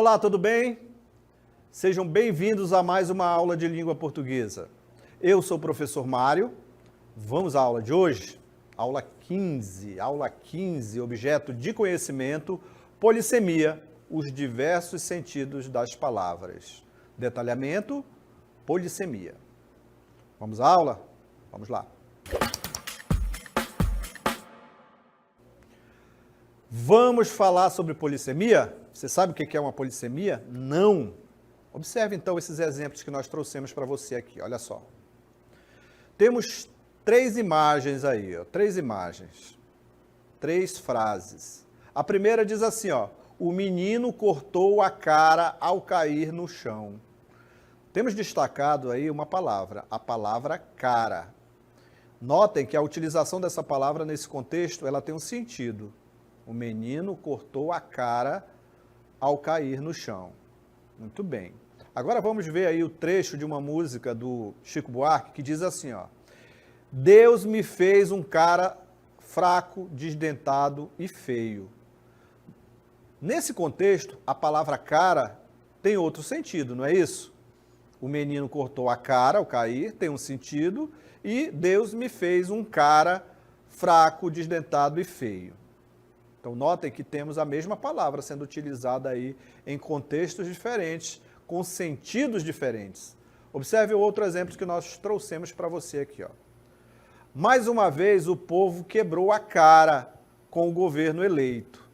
Olá, tudo bem? Sejam bem-vindos a mais uma aula de língua portuguesa. Eu sou o professor Mário. Vamos à aula de hoje? Aula 15, objeto de conhecimento, polissemia, os diversos sentidos das palavras. Detalhamento, polissemia. Vamos à aula? Vamos lá. Vamos falar sobre polissemia? Você sabe o que é uma polissemia? Não. Observe então esses exemplos que nós trouxemos para você aqui, olha só. Temos três imagens aí, ó, três frases. A primeira diz assim, ó, o menino cortou a cara ao cair no chão. Temos destacado aí uma palavra, a palavra cara. Notem que a utilização dessa palavra nesse contexto, ela tem um sentido. O menino cortou a cara ao cair no chão. Muito bem. Agora vamos ver aí o trecho de uma música do Chico Buarque que diz assim, ó. Deus me fez um cara fraco, desdentado e feio. Nesse contexto, a palavra cara tem outro sentido, não é isso? O menino cortou a cara ao cair, tem um sentido, e Deus me fez um cara fraco, desdentado e feio. Então, notem que temos a mesma palavra sendo utilizada aí em contextos diferentes, com sentidos diferentes. Observe o outro exemplo que nós trouxemos para você aqui, ó. Mais uma vez, o povo quebrou a cara com o governo eleito.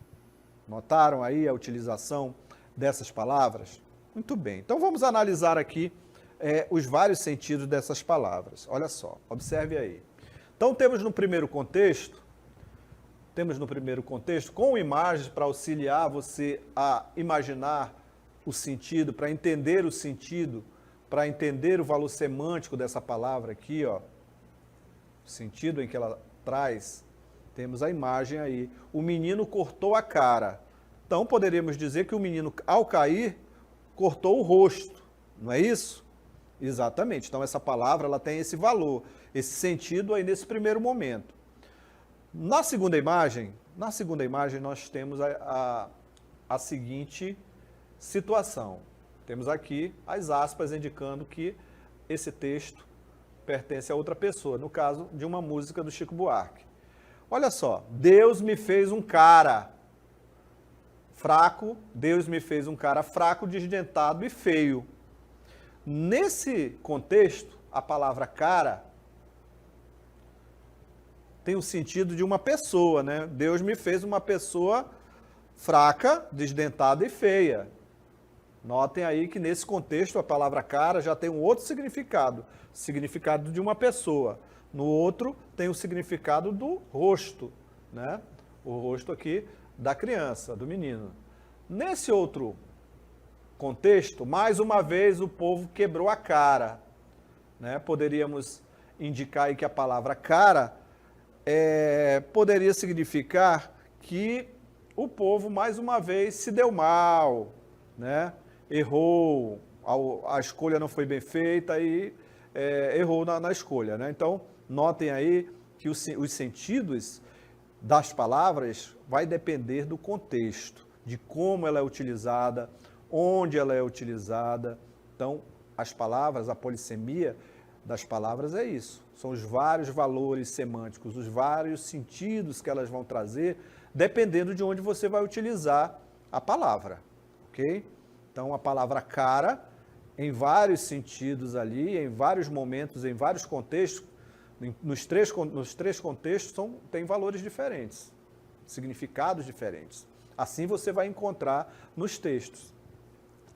Notaram aí a utilização dessas palavras? Muito bem. Então, vamos analisar aqui os vários sentidos dessas palavras. Olha só, observe aí. Então, temos no primeiro contexto, com imagens para auxiliar você a imaginar o sentido, para entender o sentido, para entender o valor semântico dessa palavra aqui, ó, o sentido em que ela traz, temos a imagem aí. O menino cortou a cara. Então, poderíamos dizer que o menino, ao cair, cortou o rosto, não é isso? Exatamente. Então, essa palavra ela tem esse valor, esse sentido aí nesse primeiro momento. Na segunda imagem nós temos a seguinte situação. Temos aqui as aspas indicando que esse texto pertence a outra pessoa, no caso de uma música do Chico Buarque. Olha só, Deus me fez um cara fraco, desdentado e feio. Nesse contexto, a palavra cara tem o sentido de uma pessoa, né? Deus me fez uma pessoa fraca, desdentada e feia. Notem aí que nesse contexto a palavra cara já tem um outro significado, significado de uma pessoa. No outro tem o significado do rosto, né? O rosto aqui da criança, do menino. Nesse outro contexto, mais uma vez o povo quebrou a cara, né? Poderíamos indicar aí que a palavra cara poderia significar que o povo, mais uma vez, se deu mal, né? Errou, a escolha não foi bem feita e errou na escolha, né? Então, notem aí que os sentidos das palavras vai depender do contexto, de como ela é utilizada, onde ela é utilizada. Então, as palavras, a polissemia das palavras é isso. São os vários valores semânticos, os vários sentidos que elas vão trazer, dependendo de onde você vai utilizar a palavra, ok? Então, a palavra cara, em vários sentidos ali, em vários momentos, em vários contextos, nos três contextos, tem valores diferentes, significados diferentes. Assim você vai encontrar nos textos.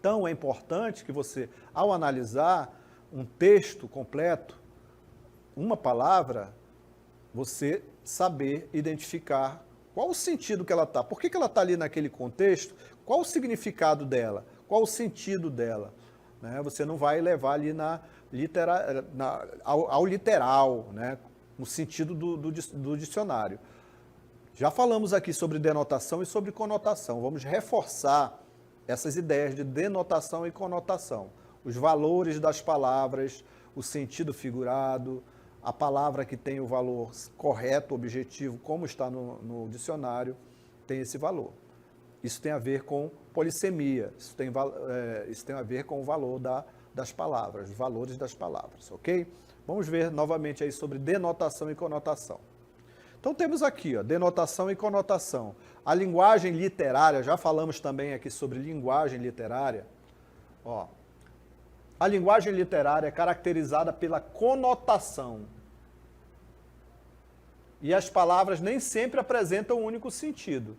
Então, é importante que você, ao analisar um texto completo, uma palavra, você saber identificar qual o sentido que ela está. Por que ela está ali naquele contexto? Qual o significado dela? Qual o sentido dela? Né? Você não vai levar ali ao literal, né? No sentido do dicionário. Já falamos aqui sobre denotação e sobre conotação. Vamos reforçar essas ideias de denotação e conotação. Os valores das palavras, o sentido figurado, a palavra que tem o valor correto, objetivo, como está no dicionário, tem esse valor. Isso tem a ver com polissemia, isso tem a ver com o valor das palavras, os valores das palavras, ok? Vamos ver novamente aí sobre denotação e conotação. Então temos aqui, ó, denotação e conotação. A linguagem literária, já falamos também aqui sobre linguagem literária. Ó, a linguagem literária é caracterizada pela conotação. E as palavras nem sempre apresentam um único sentido,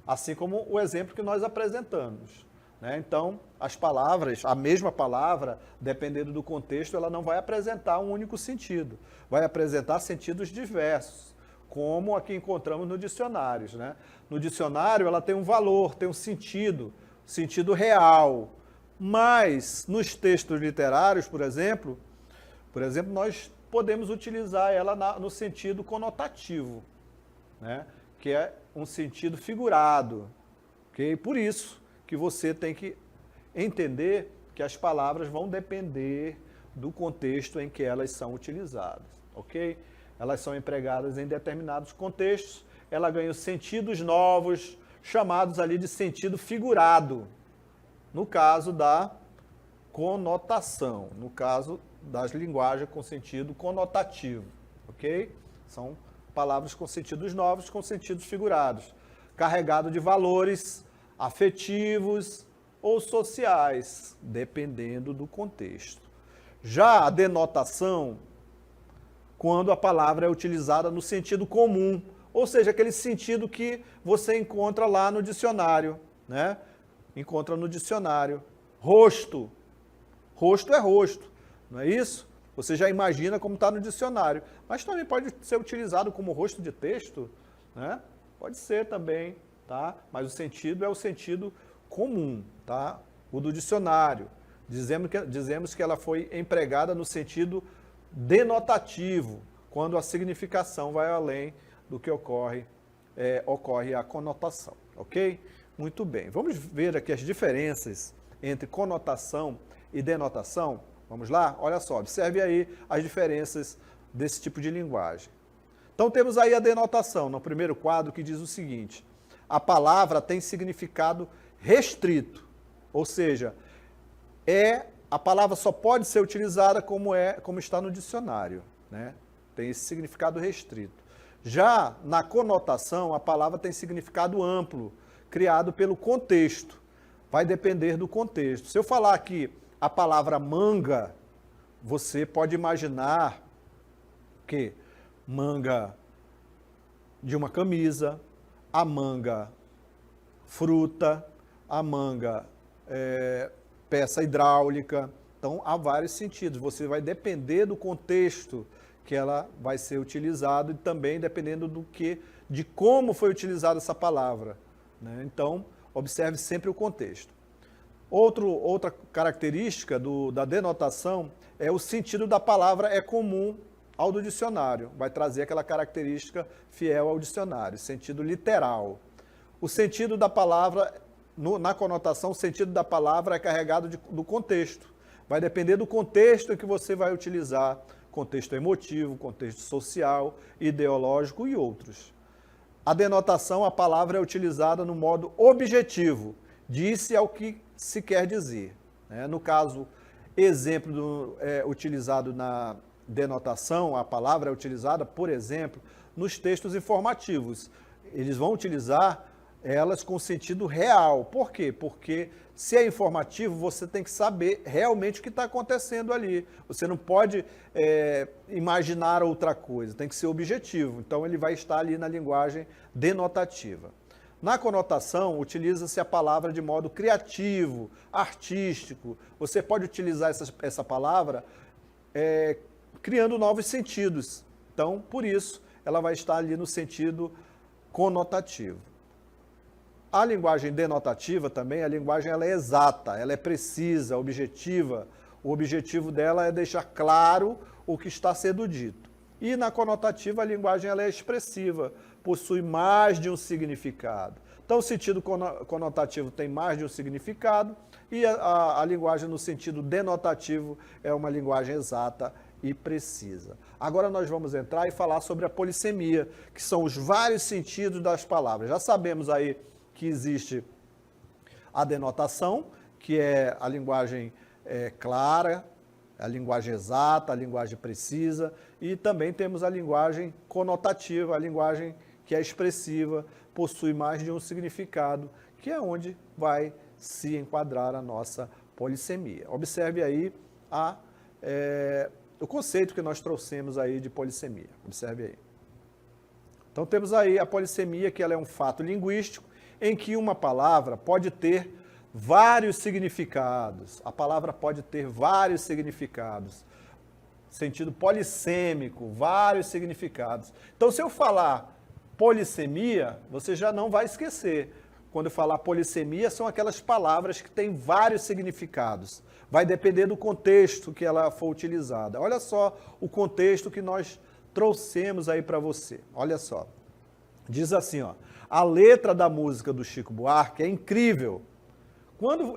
assim como o exemplo que nós apresentamos, né? Então, as palavras, a mesma palavra, dependendo do contexto, ela não vai apresentar um único sentido, vai apresentar sentidos diversos, como aqui encontramos no dicionário, né? No dicionário ela tem um valor, tem um sentido real, mas nos textos literários, por exemplo, nós podemos utilizar ela no sentido conotativo, né? Que é um sentido figurado, ok? Por isso que você tem que entender que as palavras vão depender do contexto em que elas são utilizadas, ok? Elas são empregadas em determinados contextos, ela ganha sentidos novos, chamados ali de sentido figurado, no caso da conotação, no caso das linguagens com sentido conotativo, ok? São palavras com sentidos novos, com sentidos figurados, carregado de valores afetivos ou sociais, dependendo do contexto. Já a denotação, quando a palavra é utilizada no sentido comum, ou seja, aquele sentido que você encontra lá no dicionário, né? Encontra no dicionário. Rosto. Rosto é rosto, não é isso? Você já imagina como está no dicionário. Mas também pode ser utilizado como rosto de texto, né? Pode ser também, tá? Mas o sentido é o sentido comum, tá? O do dicionário. Dizemos que ela foi empregada no sentido denotativo, quando a significação vai além do que ocorre a conotação, ok? Muito bem. Vamos ver aqui as diferenças entre conotação e denotação. Vamos lá? Olha só, observe aí as diferenças desse tipo de linguagem. Então temos aí a denotação, no primeiro quadro, que diz o seguinte: a palavra tem significado restrito, ou seja, a palavra só pode ser utilizada como está no dicionário, né? Tem esse significado restrito. Já na conotação, a palavra tem significado amplo, criado pelo contexto. Vai depender do contexto. Se eu falar aqui a palavra manga, você pode imaginar que manga de uma camisa, a manga fruta, a manga peça hidráulica. Então, há vários sentidos. Você vai depender do contexto que ela vai ser utilizada e também dependendo de como foi utilizada essa palavra, né? Então, observe sempre o contexto. Outra característica da denotação é o sentido da palavra é comum ao do dicionário. Vai trazer aquela característica fiel ao dicionário, sentido literal. O sentido da palavra, na conotação, o sentido da palavra é carregado do contexto. Vai depender do contexto em que você vai utilizar, contexto emotivo, contexto social, ideológico e outros. A denotação, a palavra é utilizada no modo objetivo, disse ao que se quer dizer, né? No caso, exemplo utilizado na denotação, a palavra é utilizada, por exemplo, nos textos informativos. Eles vão utilizar elas com sentido real. Por quê? Porque se é informativo, você tem que saber realmente o que está acontecendo ali. Você não pode imaginar outra coisa, tem que ser objetivo. Então, ele vai estar ali na linguagem denotativa. Na conotação, utiliza-se a palavra de modo criativo, artístico. Você pode utilizar essa palavra criando novos sentidos. Então, por isso, ela vai estar ali no sentido conotativo. A linguagem denotativa também, a linguagem ela é exata, ela é precisa, objetiva. O objetivo dela é deixar claro o que está sendo dito. E na conotativa, a linguagem ela é expressiva, possui mais de um significado. Então, o sentido conotativo tem mais de um significado e a linguagem no sentido denotativo é uma linguagem exata e precisa. Agora nós vamos entrar e falar sobre a polissemia, que são os vários sentidos das palavras. Já sabemos aí que existe a denotação, que é a linguagem clara, a linguagem exata, a linguagem precisa, e também temos a linguagem conotativa, a linguagem que é expressiva, possui mais de um significado, que é onde vai se enquadrar a nossa polissemia. Observe aí o conceito que nós trouxemos aí de polissemia. Observe aí. Então temos aí a polissemia, que ela é um fato linguístico em que uma palavra pode ter vários significados. A palavra pode ter vários significados. Sentido polissêmico, vários significados. Então, se eu falar polissemia, você já não vai esquecer. Quando eu falar polissemia, são aquelas palavras que têm vários significados. Vai depender do contexto que ela for utilizada. Olha só o contexto que nós trouxemos aí para você. Olha só. Diz assim, ó, a letra da música do Chico Buarque é incrível. Quando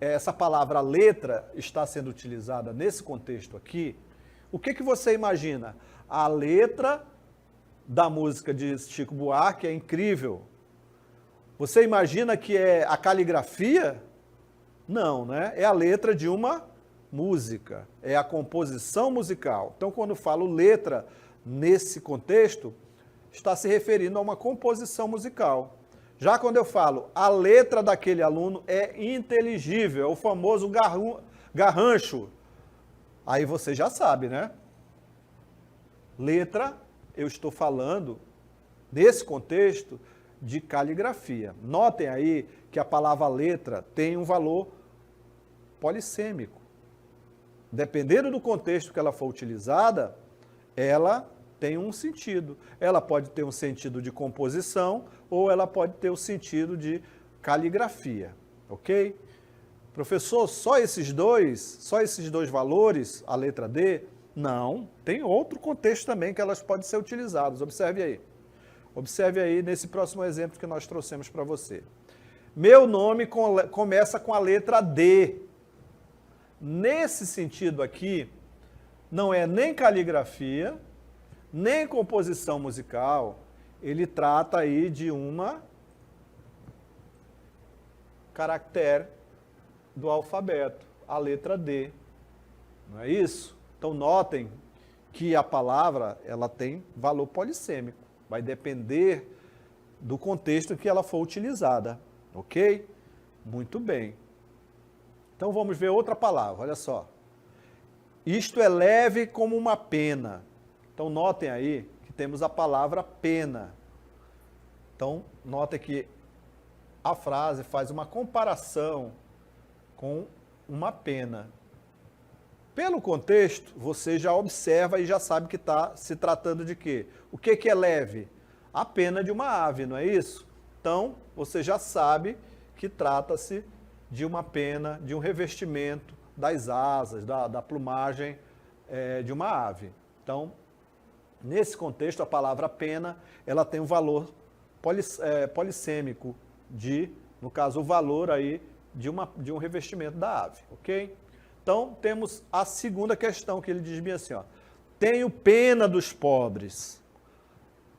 essa palavra letra está sendo utilizada nesse contexto aqui, o que você imagina? A letra da música de Chico Buarque é incrível. Você imagina que é a caligrafia? Não, né? É a letra de uma música, é a composição musical. Então, quando eu falo letra nesse contexto, está se referindo a uma composição musical. Já quando eu falo a letra daquele aluno é inteligível, é o famoso garrancho, aí você já sabe, né? Letra, eu estou falando, nesse contexto, de caligrafia. Notem aí que a palavra letra tem um valor polissêmico. Dependendo do contexto que ela for utilizada, ela tem um sentido. Ela pode ter um sentido de composição ou ela pode ter o sentido de caligrafia, ok? Professor, só esses dois valores, a letra D? Não, tem outro contexto também que elas podem ser utilizadas. Observe aí. Observe aí nesse próximo exemplo que nós trouxemos para você. Meu nome começa com a letra D. Nesse sentido aqui, não é nem caligrafia, nem composição musical, ele trata aí de uma caractere do alfabeto, a letra D. Não é isso? Então notem que a palavra ela tem valor polissêmico, vai depender do contexto em que ela for utilizada, ok? Muito bem. Então vamos ver outra palavra, olha só. Isto é leve como uma pena. Então notem aí que temos a palavra pena. Então notem que a frase faz uma comparação com uma pena. Pelo contexto, você já observa e já sabe que está se tratando de quê? O que é leve? A pena de uma ave, não é isso? Então, você já sabe que trata-se de uma pena, de um revestimento das asas, da plumagem de uma ave. Então, nesse contexto, a palavra pena, ela tem um valor polissêmico no caso, o valor aí de um revestimento da ave, ok? Então, temos a segunda questão que ele diz bem assim, ó, tenho pena dos pobres.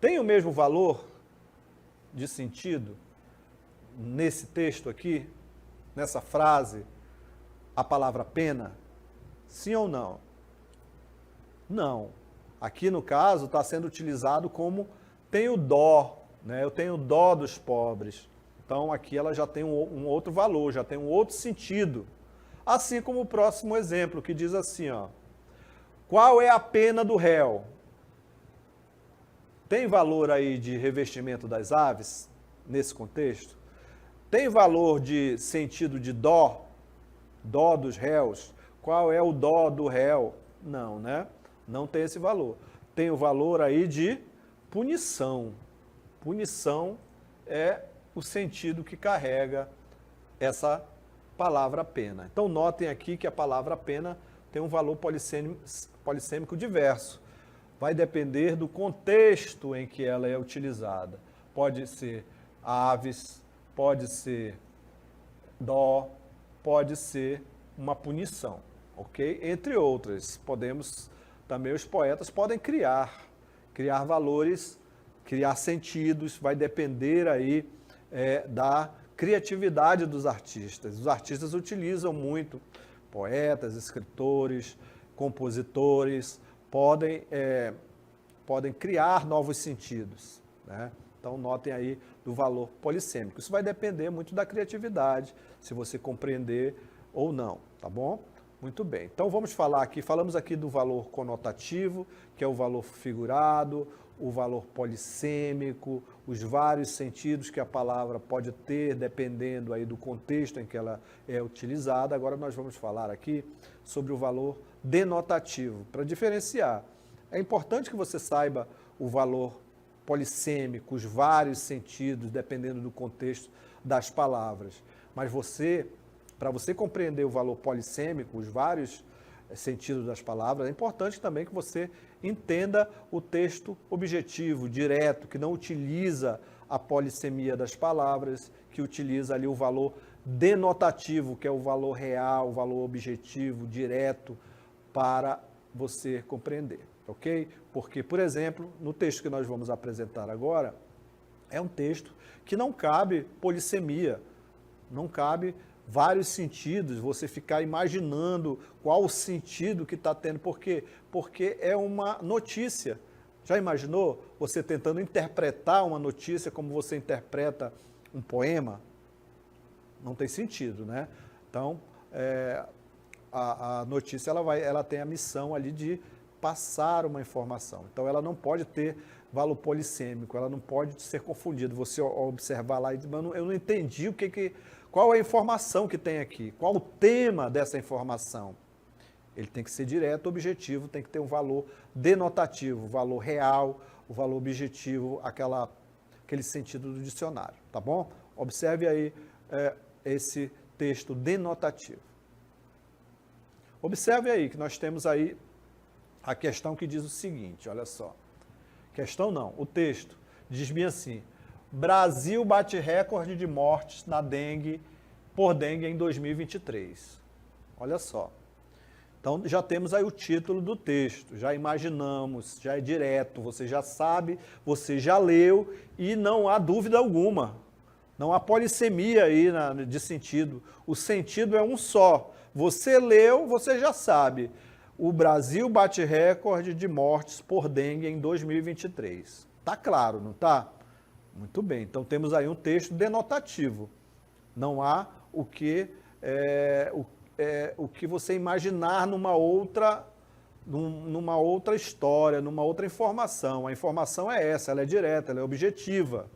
Tem o mesmo valor de sentido nesse texto aqui, nessa frase, a palavra pena? Sim ou não? Não. Aqui, no caso, está sendo utilizado como tenho dó, né? Eu tenho dó dos pobres. Então, aqui ela já tem um outro valor, já tem um outro sentido. Assim como o próximo exemplo, que diz assim, ó, qual é a pena do réu? Tem valor aí de revestimento das aves, nesse contexto? Tem valor de sentido de dó? Dó dos réus? Qual é o dó do réu? Não, né? Não tem esse valor. Tem o valor aí de punição. Punição é o sentido que carrega essa palavra pena. Então, notem aqui que a palavra pena tem um valor polissêmico diverso. Vai depender do contexto em que ela é utilizada. Pode ser aves, pode ser dó, pode ser uma punição, ok? Entre outras, também os poetas podem criar valores, criar sentidos, vai depender aí da criatividade dos artistas. Os artistas utilizam muito, poetas, escritores, compositores, podem criar novos sentidos, né? Então, notem aí do valor polissêmico. Isso vai depender muito da criatividade, se você compreender ou não, tá bom? Muito bem. Então, vamos falar aqui, falamos aqui do valor conotativo, que é o valor figurado, o valor polissêmico, os vários sentidos que a palavra pode ter, dependendo aí do contexto em que ela é utilizada. Agora, nós vamos falar aqui sobre o valor denotativo, para diferenciar. É importante que você saiba o valor polissêmico, os vários sentidos, dependendo do contexto das palavras. Mas para você compreender o valor polissêmico, os vários sentidos das palavras, é importante também que você entenda o texto objetivo, direto, que não utiliza a polissemia das palavras, que utiliza ali o valor denotativo, que é o valor real, o valor objetivo, direto, para você compreender. Ok? Porque, por exemplo, no texto que nós vamos apresentar agora, é um texto que não cabe polissemia, não cabe vários sentidos, você ficar imaginando qual o sentido que está tendo, por quê? Porque é uma notícia. Já imaginou você tentando interpretar uma notícia como você interpreta um poema? Não tem sentido, né? Então, a notícia ela tem a missão ali de passar uma informação. Então, ela não pode ter valor polissêmico, ela não pode ser confundida. Você observar lá e dizer, eu não entendi qual é a informação que tem aqui, qual o tema dessa informação. Ele tem que ser direto, objetivo, tem que ter um valor denotativo, o valor real, o valor objetivo, aquele sentido do dicionário, tá bom? Observe aí esse texto denotativo. Observe aí que nós temos aí a questão que diz o seguinte, olha só. Questão não, o texto diz bem assim: Brasil bate recorde de mortes por dengue em 2023. Olha só. Então, já temos aí o título do texto, já imaginamos, já é direto, você já sabe, você já leu e não há dúvida alguma. Não há polissemia aí de sentido. O sentido é um só. Você leu, você já sabe. O Brasil bate recorde de mortes por dengue em 2023. Tá claro, não tá? Muito bem. Então temos aí um texto denotativo. Não há o que você imaginar numa outra história, numa outra informação. A informação é essa, ela é direta, ela é objetiva.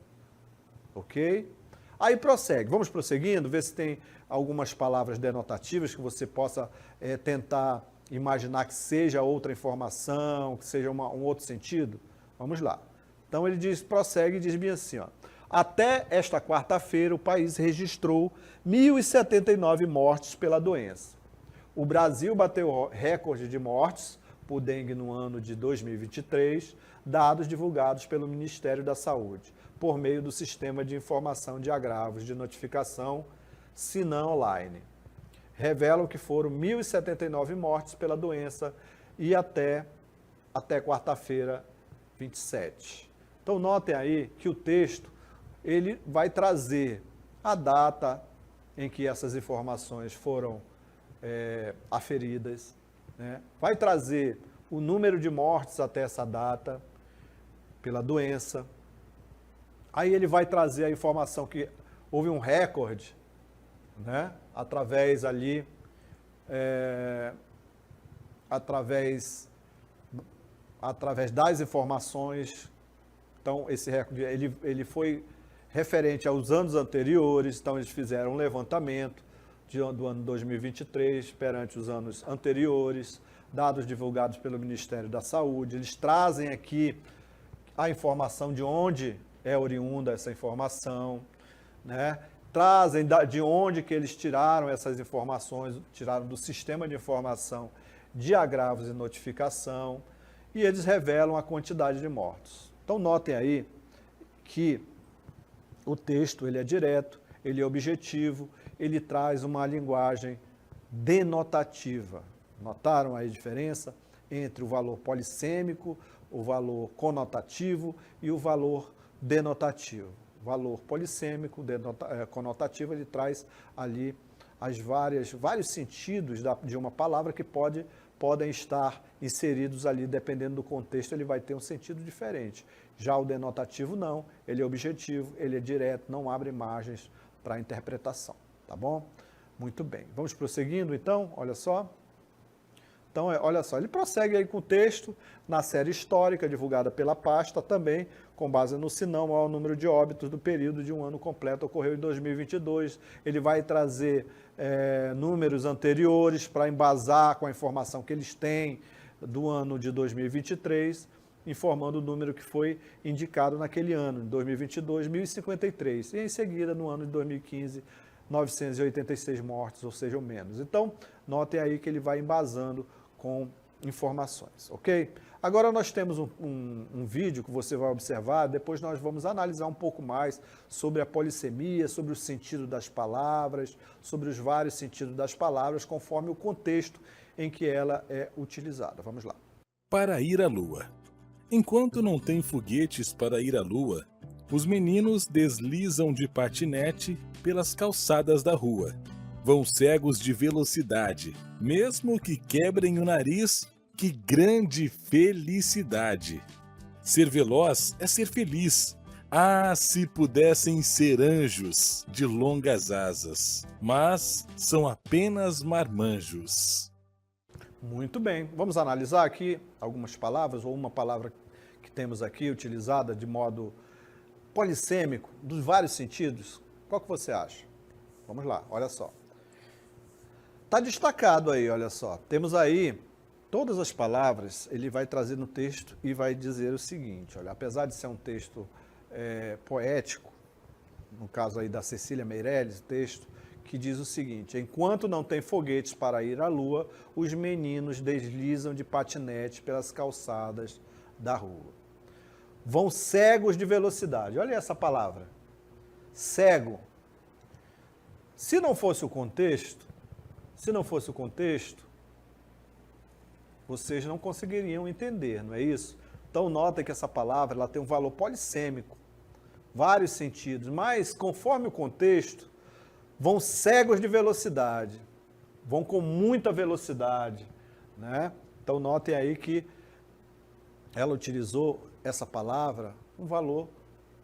Ok? Aí prossegue. Vamos prosseguindo, ver se tem algumas palavras denotativas que você possa tentar imaginar que seja outra informação, que seja um outro sentido. Vamos lá. Então ele prossegue e diz bem assim, ó. Até esta quarta-feira, o país registrou 1.079 mortes pela doença. O Brasil bateu recorde de mortes por dengue no ano de 2023, dados divulgados pelo Ministério da Saúde, por meio do Sistema de Informação de Agravos de Notificação, SINAM Online. Revelam que foram 1.079 mortes pela doença e até quarta-feira, 27. Então, notem aí que o texto ele vai trazer a data em que essas informações foram aferidas, né? Vai trazer o número de mortes até essa data pela doença. Aí ele vai trazer a informação que houve um recorde, né? Através das informações. Então, esse recorde ele foi referente aos anos anteriores, então eles fizeram um levantamento do ano 2023 perante os anos anteriores, dados divulgados pelo Ministério da Saúde. Eles trazem aqui a informação de onde é oriunda essa informação, né? Trazem de onde que eles tiraram essas informações, tiraram do sistema de informação de agravos e notificação, e eles revelam a quantidade de mortos. Então, notem aí que o texto ele é direto, ele é objetivo, ele traz uma linguagem denotativa. Notaram aí a diferença entre o valor polissêmico, o valor conotativo e o valor denotativo. valor polissêmico, conotativo, ele traz ali vários sentidos de uma palavra que podem estar inseridos ali, dependendo do contexto, ele vai ter um sentido diferente. Já o denotativo não, ele é objetivo, ele é direto, não abre margens para interpretação, tá bom? Muito bem, vamos prosseguindo então, olha só. Então, olha só, ele prossegue aí com o texto, na série histórica divulgada pela pasta, também com base no se não maior número de óbitos do período de um ano completo ocorreu em 2022. Ele vai trazer números anteriores para embasar com a informação que eles têm do ano de 2023, informando o número que foi indicado naquele ano, em 2022, 1.053. E em seguida, no ano de 2015, 986 mortes, ou seja, ou menos. Então, notem aí que ele vai embasando com informações, ok? Agora nós temos um vídeo que você vai observar, depois nós vamos analisar um pouco mais sobre a polissemia, sobre o sentido das palavras, sobre os vários sentidos das palavras, conforme o contexto em que ela é utilizada. Vamos lá. Para ir à Lua. Enquanto não tem foguetes para ir à Lua, os meninos deslizam de patinete pelas calçadas da rua. Vão cegos de velocidade, mesmo que quebrem o nariz, que grande felicidade! Ser veloz é ser feliz. Ah, se pudessem ser anjos de longas asas, mas são apenas marmanjos. Muito bem, vamos analisar aqui algumas palavras, ou uma palavra que temos aqui utilizada de modo polissêmico, dos vários sentidos. Qual que você acha? Vamos lá, olha só. Está destacado aí, olha só. Temos aí todas as palavras, ele vai trazer no texto e vai dizer o seguinte, olha, apesar de ser um texto poético, no caso aí da Cecília Meirelles, texto que diz o seguinte: enquanto não tem foguetes para ir à Lua, os meninos deslizam de patinete pelas calçadas da rua. Vão cegos de velocidade. Olha essa palavra, cego. Se não fosse o contexto, vocês não conseguiriam entender, não é isso? Então nota que essa palavra ela tem um valor polissêmico, vários sentidos, mas conforme o contexto, vão cegos de velocidade, vão com muita velocidade, né? Então notem aí que ela utilizou essa palavra um valor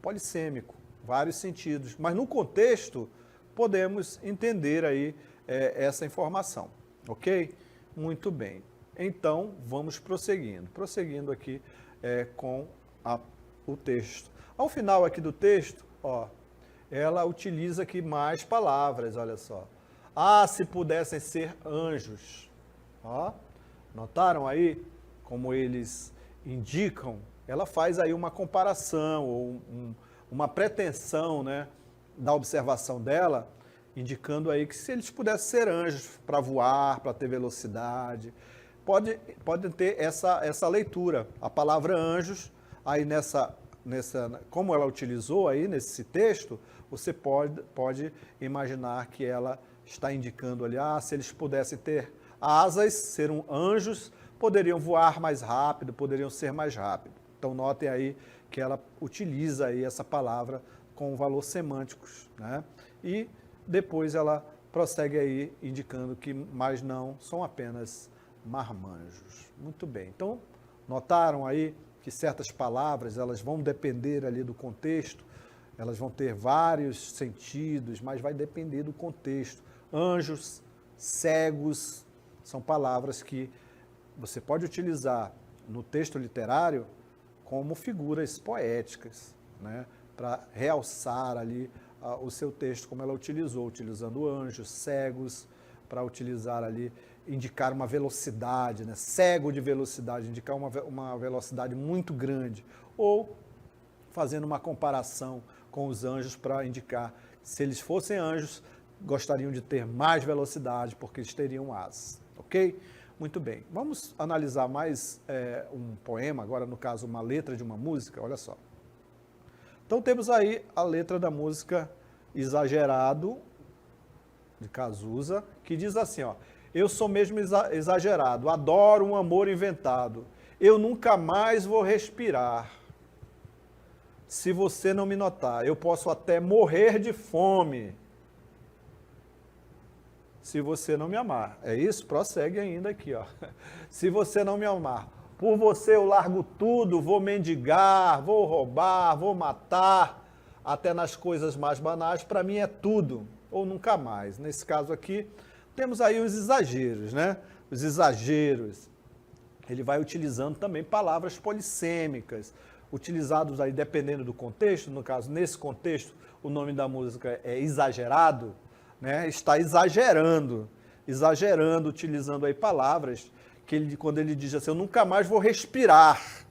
polissêmico, vários sentidos, mas no contexto podemos entender aí essa informação, ok? Muito bem. Então, vamos prosseguindo. Prosseguindo aqui com o texto. Ao final aqui do texto, ó, ela utiliza aqui mais palavras, olha só. Ah, se pudessem ser anjos. Ó, notaram aí como eles indicam? Ela faz aí uma comparação, ou uma pretensão, né, da observação dela, indicando aí que se eles pudessem ser anjos para voar, para ter velocidade, pode ter essa leitura. A palavra anjos, aí como ela utilizou aí nesse texto, você pode imaginar que ela está indicando ali, se eles pudessem ter asas, ser anjos, poderiam voar mais rápido, poderiam ser mais rápido. Então notem aí que ela utiliza aí essa palavra com valor semânticos, né? E depois ela prossegue aí indicando que mais não são apenas marmanjos. Muito bem. Então, notaram aí que certas palavras, elas vão depender ali do contexto, elas vão ter vários sentidos, mas vai depender do contexto. Anjos, cegos, são palavras que você pode utilizar no texto literário como figuras poéticas, né, para realçar ali o seu texto, como ela utilizou, utilizando anjos, cegos, para utilizar ali, indicar uma velocidade, né? Cego de velocidade, indicar uma velocidade muito grande, ou fazendo uma comparação com os anjos para indicar, se eles fossem anjos, gostariam de ter mais velocidade, porque eles teriam asas, ok? Muito bem, vamos analisar mais um poema, agora no caso uma letra de uma música, olha só. Então temos aí a letra da música Exagerado, de Cazuza, que diz assim, ó: eu sou mesmo exagerado, adoro um amor inventado, eu nunca mais vou respirar. se você não me notar. Eu posso até morrer de fome se você não me amar. É isso? Prossegue ainda aqui, ó. Se você não me amar. Por você eu largo tudo, vou mendigar, vou roubar, vou matar, até nas coisas mais banais, para mim é tudo, ou nunca mais. Nesse caso aqui, temos aí os exageros, né? Os exageros. Ele vai utilizando também palavras polissêmicas, utilizados aí dependendo do contexto. No caso, nesse contexto, o nome da música é Exagerado, né? Está exagerando, utilizando aí palavras que ele, quando ele diz assim, eu nunca mais vou respirar.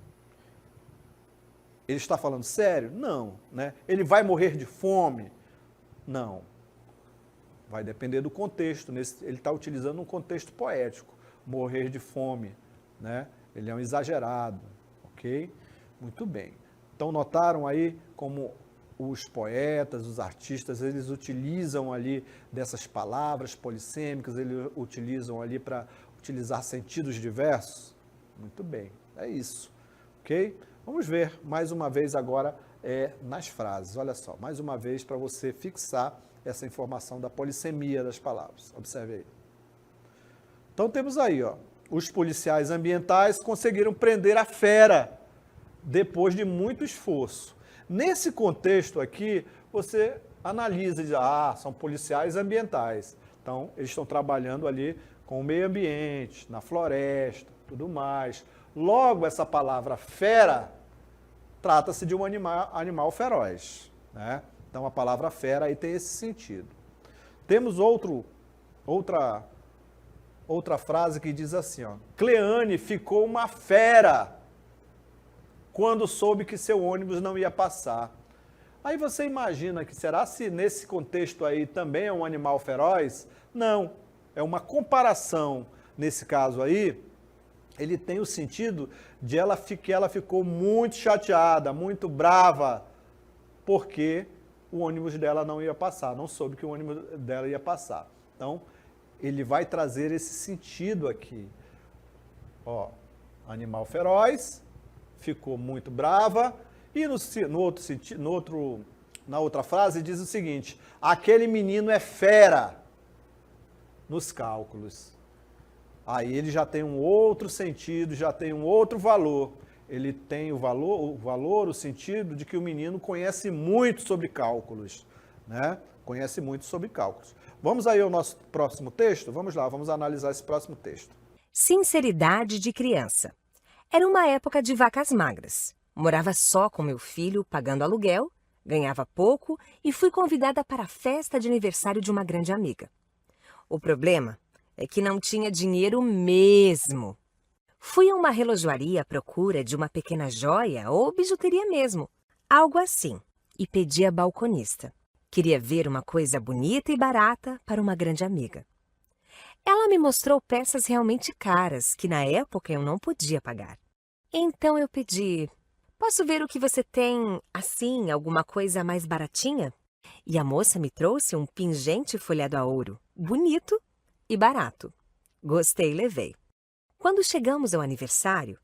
Ele está falando sério? Não, né? Ele vai morrer de fome? Não. Vai depender do contexto. Ele está utilizando um contexto poético. Morrer de fome, né? Ele é um exagerado, ok? Muito bem. Então, notaram aí como os poetas, os artistas, eles utilizam ali dessas palavras polissêmicas, eles utilizam ali para utilizar sentidos diversos? Muito bem, é isso, ok? Vamos ver mais uma vez agora nas frases. Olha só, mais uma vez para você fixar essa informação da polissemia das palavras. Observe aí. Então temos aí, ó, os policiais ambientais conseguiram prender a fera depois de muito esforço. Nesse contexto aqui, você analisa e diz, são policiais ambientais. Então, eles estão trabalhando ali com o meio ambiente, na floresta, tudo mais. Logo, essa palavra fera trata-se de um animal feroz, né? Então, a palavra fera aí tem esse sentido. Temos outra frase que diz assim, ó, Cleane ficou uma fera quando soube que seu ônibus não ia passar. Aí você imagina que será se nesse contexto aí também é um animal feroz? Não, é uma comparação. Nesse caso aí, ele tem o sentido de que ela ficou muito chateada, muito brava, porque o ônibus dela não ia passar, não soube que o ônibus dela ia passar. Então, ele vai trazer esse sentido aqui. Ó, animal feroz, ficou muito brava, e na outra frase diz o seguinte, aquele menino é fera nos cálculos. Aí ele já tem um outro sentido, já tem um outro valor. Ele tem o sentido de que o menino conhece muito sobre cálculos, né? Conhece muito sobre cálculos. Vamos aí ao nosso próximo texto? Vamos lá, vamos analisar esse próximo texto. Sinceridade de criança. Era uma época de vacas magras. Morava só com meu filho, pagando aluguel, ganhava pouco e fui convidada para a festa de aniversário de uma grande amiga. O problema é que não tinha dinheiro mesmo. Fui a uma relojoaria à procura de uma pequena joia ou bijuteria mesmo, algo assim, e pedi à balconista. Queria ver uma coisa bonita e barata para uma grande amiga. Ela me mostrou peças realmente caras que na época eu não podia pagar. Então eu pedi, posso ver o que você tem, assim, alguma coisa mais baratinha? E a moça me trouxe um pingente folhado a ouro, bonito e barato. Gostei e levei. Quando chegamos ao aniversário,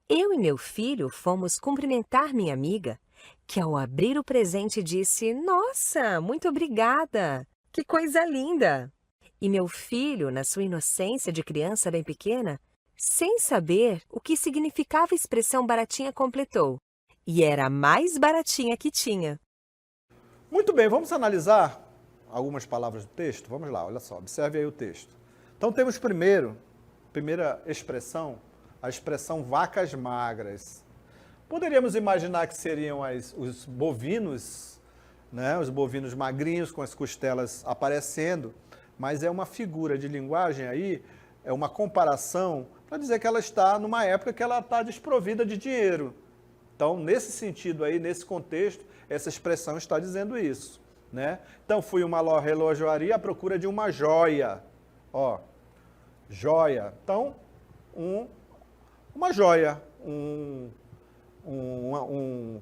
eu e meu filho fomos cumprimentar minha amiga, que ao abrir o presente disse, nossa, muito obrigada, que coisa linda! E meu filho, na sua inocência de criança bem pequena, sem saber o que significava a expressão baratinha, completou. E era a mais baratinha que tinha. Muito bem, vamos analisar algumas palavras do texto? Vamos lá, olha só, observe aí o texto. Então temos primeira expressão, a expressão vacas magras. Poderíamos imaginar que seriam os bovinos, né? Os bovinos magrinhos com as costelas aparecendo, mas é uma figura de linguagem aí, é uma comparação para dizer que ela está numa época que ela está desprovida de dinheiro. Então, nesse sentido aí, nesse contexto, essa expressão está dizendo isso, né? Então, fui a uma relojoaria à procura de uma joia. Ó, joia. Então, uma joia, um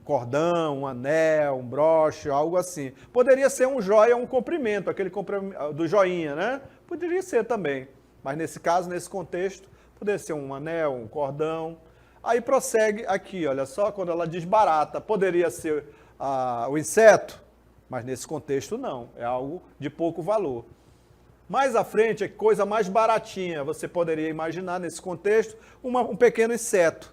cordão, um anel, um broche, algo assim. Poderia ser um joia, um comprimento, aquele comprimento do joinha, né? Poderia ser também. Mas nesse caso, nesse contexto, poderia ser um anel, um cordão. Aí prossegue aqui, olha só, quando ela diz barata, poderia ser o inseto, mas nesse contexto não, é algo de pouco valor. Mais à frente é coisa mais baratinha, você poderia imaginar nesse contexto um pequeno inseto,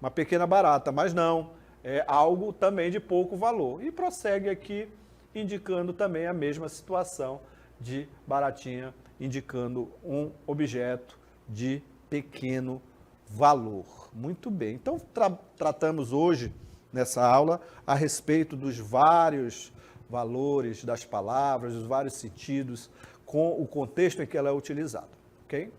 uma pequena barata, mas não, é algo também de pouco valor. E prossegue aqui indicando também a mesma situação de baratinha, indicando um objeto de pequeno valor. Muito bem, então tratamos hoje nessa aula a respeito dos vários valores das palavras, dos vários sentidos, com o contexto em que ela é utilizada, ok?